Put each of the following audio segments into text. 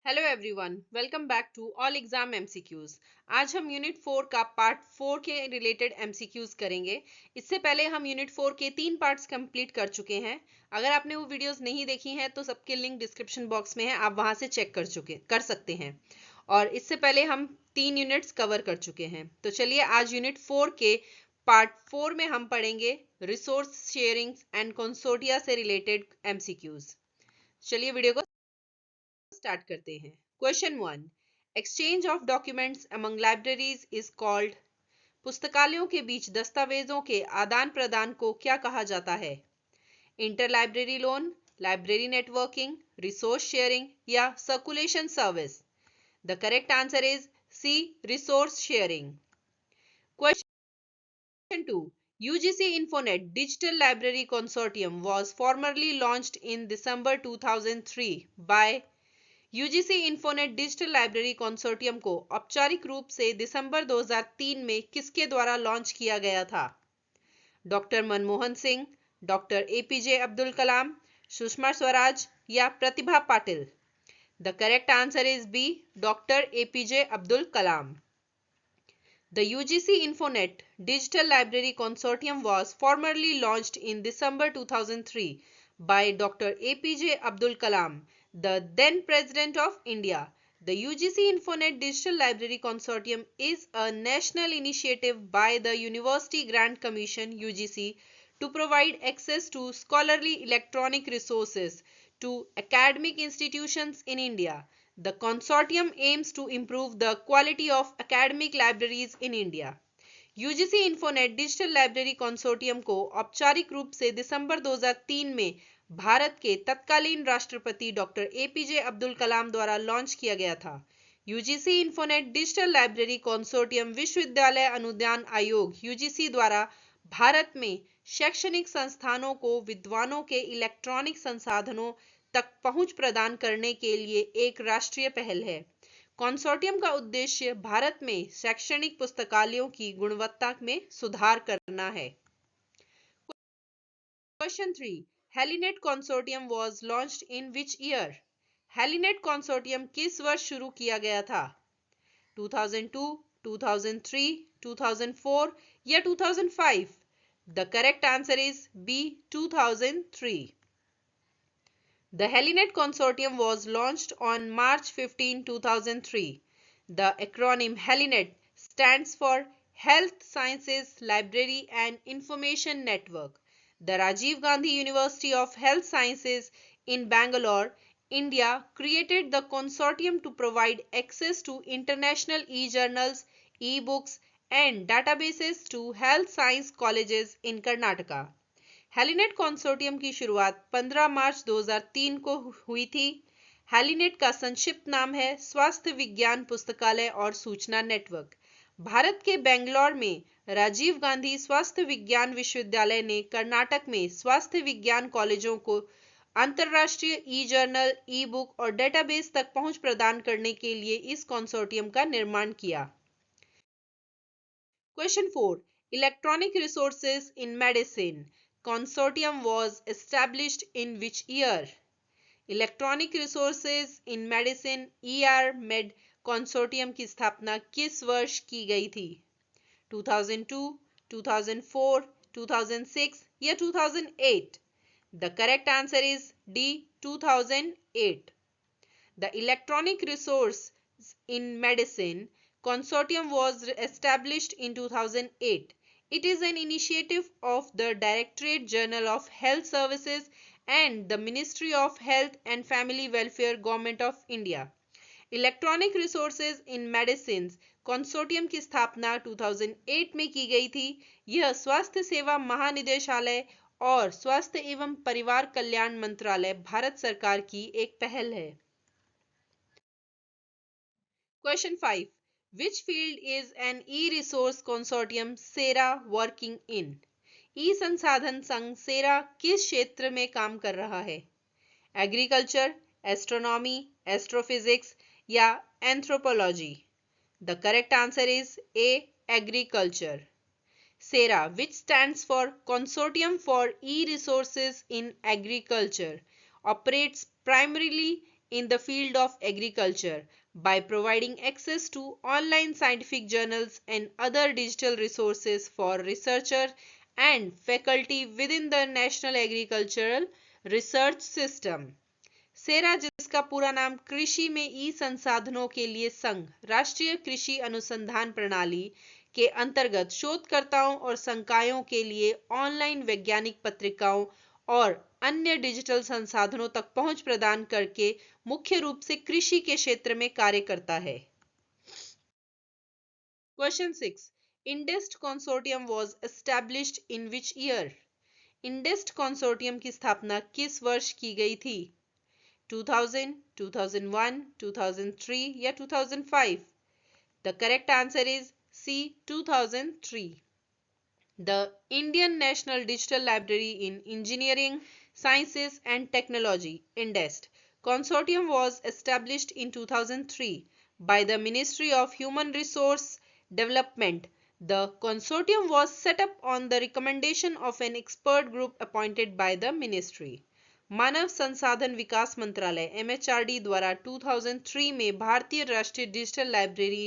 Hello everyone, welcome back to all exam MCQs. आज हम unit 4 का पार्ट 4 के रिलेटेड एमसीक्यूज करेंगे। इससे पहले हम यूनिट 4 के 3 पार्ट्स कंप्लीट कर चुके हैं। अगर आपने वो वीडियोस नहीं देखी हैं तो सबके लिंक डिस्क्रिप्शन बॉक्स में है, आप वहां से चेक कर सकते हैं। और इससे पहले हम 3 यूनिट्स कवर कर चुके हैं। तो चलिए आज यूनिट 4 के पार्ट 4 में हम पढ़ेंगे रिसोर्स शेयरिंग एंड कंसोर्टिया से रिलेटेड एमसीक्यूज। चलिए वीडियो को स्टार्ट करते हैं। Question 1, exchange of documents among libraries is called. पुस्तकालयों के बीच दस्तावेजों के आदान प्रदान को क्या कहा जाता है? Inter library loan, library networking, resource sharing या circulation service? The correct answer is C, resource sharing. Question 2, UGC Infonet Digital Library Consortium was formally launched in December 2003 by UGC Infonet digital library consortium को औपचारिक रूप से दिसंबर 2003 में किसके द्वारा launch किया गया था? Doctor Manmohan Singh, doctor APJ Abdul Kalam, Sushma Swaraj या Pratibha Patil? The correct answer is B, doctor APJ Abdul Kalam. The UGC Infonet Digital Library Consortium was formally launched in December 2003 by Dr. APJ Abdul Kalam, the then President of India. The UGC Infonet Digital Library Consortium is a national initiative by the University Grant Commission (UGC) to provide access to scholarly electronic resources to academic institutions in India. The consortium aims to improve the quality of academic libraries in India. UGC Infonet digital library consortium को औपचारिक रूप से दिसंबर 2003 में भारत के तत्कालीन राष्ट्रपति doctor APJ Abdul कलाम द्वारा launch किया गया था। UGC Infonet digital library consortium विश्वविद्यालय अनुदान आयोग यूजीसी द्वारा भारत में शैक्षणिक संस्थानों को विद्वानों के इलेक्ट्रॉनिक संसाधनों तक पहुंच प्रदान करने के लिए एक राष्ट्रीय पहल है। कंसोर्टियम का उद्देश्य भारत में शैक्षणिक पुस्तकालयों की गुणवत्ता में सुधार करना है। Question 3, HELINET consortium was launched in which year? HELINET consortium किस वर्ष शुरू किया गया था? 2002, 2003, 2004 या 2005? The correct answer is B, 2003. The Helinet Consortium was launched on March 15, 2003. The acronym Helinet stands for Health Sciences Library and Information Network. The Rajiv Gandhi University of Health Sciences in Bangalore, India created the consortium to provide access to international e-journals, e-books and databases to health science colleges in Karnataka. HELINET consortium की शुरुआत 15 मार्च 2003 को हुई थी। हेलीनेट का संक्षिप्त नाम है स्वास्थ्य विज्ञान पुस्तकालय और सूचना नेटवर्क। भारत के बेंगलोर में राजीव गांधी स्वास्थ्य विज्ञान विश्वविद्यालय ने कर्नाटक में स्वास्थ्य विज्ञान कॉलेजों को अंतरराष्ट्रीय ई जर्नल, ई बुक और डेटाबेस तक पहुंच प्रदान करने के लिए इस कंसोर्टियम का निर्माण किया। Question 4, electronic resources in medicine consortium was established in which year? Electronic resources in medicine ER-MED consortium की स्थापना किस वर्ष की गई थी? 2002, 2004, 2006 या 2008? The correct answer is D, 2008. The Electronic Resource in Medicine Consortium was established in 2008. It is an initiative of the Directorate General of Health Services and the Ministry of Health and Family Welfare, Government of India. Electronic resources in medicine consortium की स्थापना 2008 में की गई थी। यह स्वास्थ्य सेवा महानिदेशालय और स्वास्थ्य एवं परिवार कल्याण मंत्रालय, भारत सरकार की एक पहल है। Question 5, Which field is an e-resource consortium SERA working in? ई संसाधन संघ सेरा किस क्षेत्र में काम कर रहा है? एग्रीकल्चर, एस्ट्रोनॉमी, एस्ट्रोफिजिक्स या anthropology? The correct answer is a, agriculture. SERA, which stands for Consortium for E-Resources in Agriculture, operates primarily in the field of agriculture by providing access to online scientific journals and other digital resources for researchers and faculty within the National Agricultural Research System. सेरा, जिसका पूरा नाम कृषि में ई संसाधनों के लिए संघ राष्ट्रीय कृषि अनुसंधान प्रणाली के अंतर्गत शोधकर्ताओं और संकायों के लिए ऑनलाइन वैज्ञानिक पत्रिकाओं और अन्य डिजिटल संसाधनों तक पहुंच प्रदान करके मुख्य रूप से कृषि के क्षेत्र में कार्य करता है। Question 6, INDEST consortium was established in which year? INDEST consortium की स्थापना किस वर्ष की गई थी? 2000, 2001, 2003 या 2005? The correct answer is C, 2003. The Indian National Digital Library in Engineering, Sciences and Technology (INDEST) consortium was established in 2003 by the Ministry of Human Resource Development. The consortium was set up on the recommendation of an expert group appointed by the ministry. मानव संसाधन विकास मंत्रालय MHRD द्वारा 2003 में भारतीय राष्ट्रीय digital library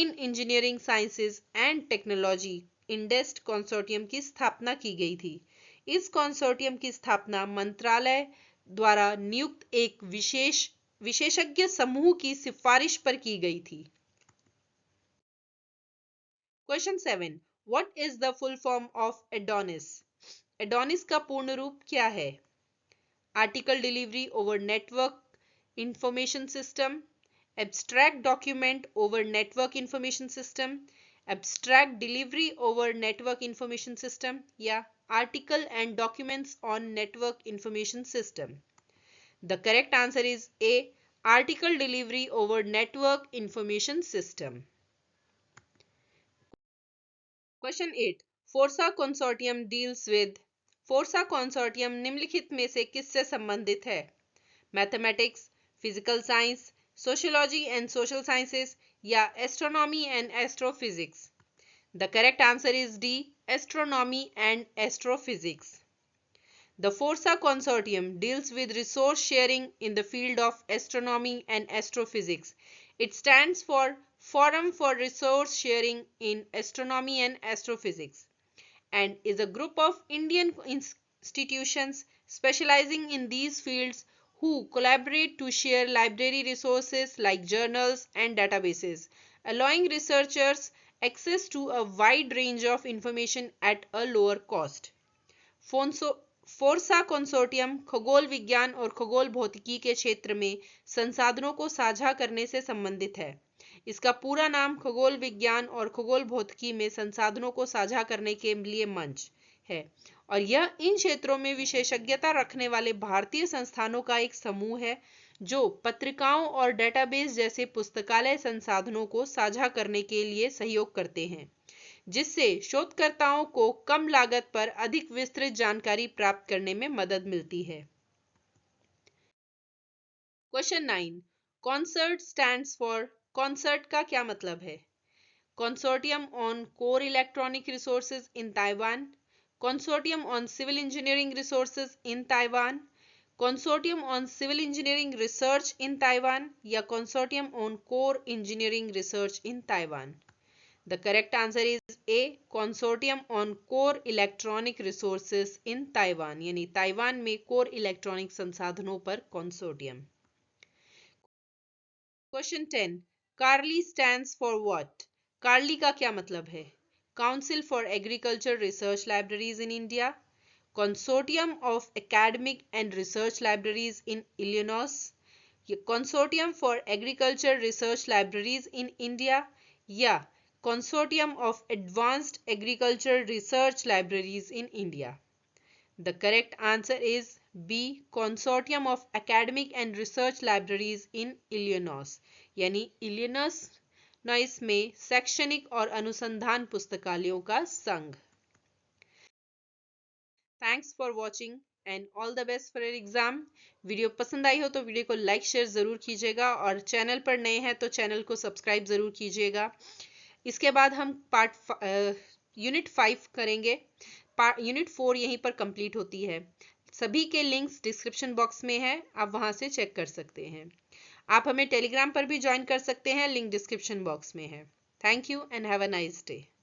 in engineering sciences and technology INDEST consortium की स्थापना की गई थी। इस कंसोर्टियम की स्थापना मंत्रालय द्वारा नियुक्त एक विशेषज्ञ समूह की सिफारिश पर की गई थी। Question 7, what is the full form of Adonis? Adonis का पूर्ण रूप क्या है? Article delivery over network information system, abstract document over network information system, abstract delivery over network information system या article and documents on network information system. The correct answer is A, article delivery over network information system. Question 8, FORSA consortium deals with? FORSA consortium निम्नलिखित में से किससे संबंधित है? Mathematics, physical science, Sociology and Social Sciences या Astronomy and Astrophysics? The correct answer is D, Astronomy and Astrophysics. The FORSA consortium deals with resource sharing in the field of astronomy and astrophysics. It stands for Forum for Resource Sharing in Astronomy and Astrophysics and is a group of Indian institutions specializing in these fields who collaborate to share library resources like journals and databases, allowing researchers access to a wide range of information at a lower cost. FORSA consortium खगोल विज्ञान और खगोल भौतिकी के क्षेत्र में संसाधनों को साझा करने से संबंधित है। इसका पूरा नाम खगोल विज्ञान और खगोल भौतिकी में संसाधनों को साझा करने के लिए मंच है और यह इन क्षेत्रों में विशेषज्ञता रखने वाले भारतीय संस्थानों का एक समूह है जो पत्रिकाओं और डेटाबेस जैसे पुस्तकालय संसाधनों को साझा करने के लिए सहयोग करते हैं, जिससे शोधकर्ताओं को कम लागत पर अधिक विस्तृत जानकारी प्राप्त करने में मदद मिलती है। Question 9, concert stands for? Concert का क्या मतलब है? Consortium on core electronic resources in Taiwan, Consortium on Civil Engineering Resources in Taiwan, Consortium on Civil Engineering Research in Taiwan या Consortium on Core Engineering Research in Taiwan? The correct answer is A, Consortium on Core Electronic Resources in Taiwan यानी Taiwan में core electronic संसाधनों पर consortium. Question 10, CARLI stands for what? CARLI का क्या मतलब है? Council for Agriculture Research Libraries in India, Consortium of Academic and Research Libraries in Illinois, Consortium for Agriculture Research Libraries in India या Consortium of Advanced Agriculture Research Libraries in India? The correct answer is B, Consortium of Academic and Research Libraries in Illinois यानी Illinois में शैक्षणिक और अनुसंधान पुस्तकालयों का संघ। Thanks for watching and all the best for your exam. Video पसंद आई हो तो वीडियो को लाइक शेयर ज़रूर कीजिएगा और चैनल पर नए हैं तो चैनल को सब्सक्राइब ज़रूर कीजिएगा। इसके बाद हम यूनिट 5 करेंगे। यूनिट 4 यहीं पर कंप्लीट होती है। सभी के लिंक्स डिस्क्रिप्शन बॉक्स में है, आप वहां से चेक कर सकते हैं। आप हमें टेलीग्राम पर भी ज्वाइन कर सकते हैं, लिंक डिस्क्रिप्शन बॉक्स में है। Thank you and have a nice day.